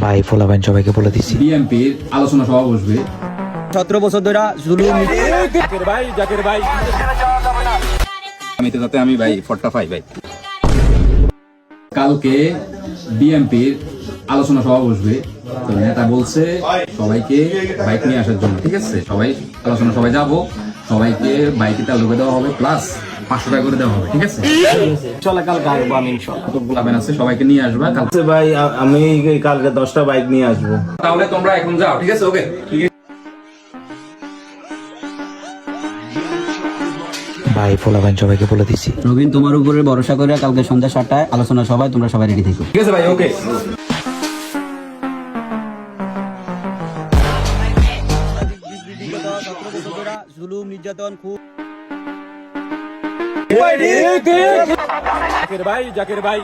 ভাই ফোলাবেন সবাইকে বলে দিছি বিএনপির আলোচনা সভা বসবে 17 বছর ধরে জুলুম জাকির ভাই আমি তো যাতে আমি ভাই ফটটা পাই ভাই। কালকে বিএনপির আলোচনা সভা বসবে, তো নেতা বলছে সবাইকে বাইক নিয়ে আসার জন্য, ঠিক আছে? সবাই আলোচনা সবাই যাব, সবাইকে বাইকে তেল ঢুকে দেওয়া হবে, প্লাস 500 টাকা করে দেওয়া হবে, ঠিক আছে? চলে কালকে আসবো আমি ইনশাআল্লাহ। বলাবেন আছে সবাইকে নিয়ে আসবা কালকে। ভাই আমি কালকে 10টা বাইক নিয়ে আসবো। তাহলে তোমরা এখন যাও, ঠিক আছে? ওকে। ভাই ফোলাবেন সবাইকে বলে দিছি রবিন, তোমার উপরে ভরসা করে কালকে সন্ধ্যা 7টায় আলোচনা সভায় তোমরা সবাই রেডি থেকো। ঠিক আছে ভাই, ওকে। জুলুম নির্যাতন খুব জাকির ভাই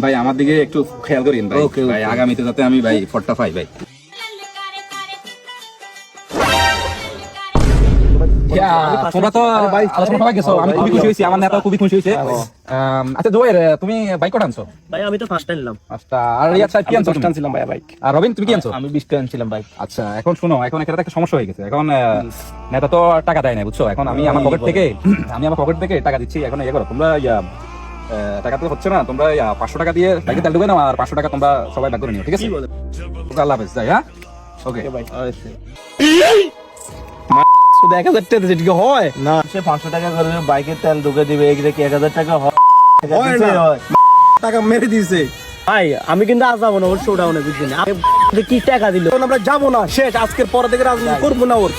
ভাই আমার দিকে একটু খেয়াল করিন ভাই। ভাই আগামীতে যাতে আমি ভাই ফটটা পাই ভাই। তোমরা তো আলোচনা সবাই গেছো, আমি খুবই খুশি হয়েছি, আমার নেতা খুবই খুশি হয়েছে। আচ্ছা জোয়ের, তুমি বাইক কটা আনছো? ভাই আমি তো ফার্স্ট টাইম নিলাম। আচ্ছা, আর রিয়াদ সাহেব কি আনছো? ফার্স্ট টাইম ছিলাম ভাই বাইক। আর রবিন তুমি কি আনছো? আমি 20 টাইম ছিলাম বাইক। আচ্ছা, এখন শুনো, এখন এখানে একটা সমস্যা হয়ে গেছে। এখন নেতা তো টাকা দেয় না, বুঝছো? এখন আমি আমার পকেট থেকে টাকা দিচ্ছি। এখন ইয়ে করো তোমরা, টাকা তো হচ্ছে না, তোমরা 500 টাকা দিয়ে বাইকে তেল ঢুকে নাও, আর 500 টাকা তোমরা সবাই ভাগ করে নিও, ঠিক আছে? আল্লাহ হাফেজ, যাই। হ্যাঁ, ওকে ভাই শুধু 1000 টাকা দিতে কি হয় না, সে 500 টাকা করে বাইকে তেল ঢুকে দিবে, এগুলো কি 1000 টাকা হয়? টাকা মেরে দিয়েছে ভাই। আমি কিন্তু আজ যাবো না, ওর শোডাউনে, বুঝছেন? কি টাকা দিল, আমরা যাবো না, শেষ। আজকের পরে থেকে রাজনীতি করবো না ওর।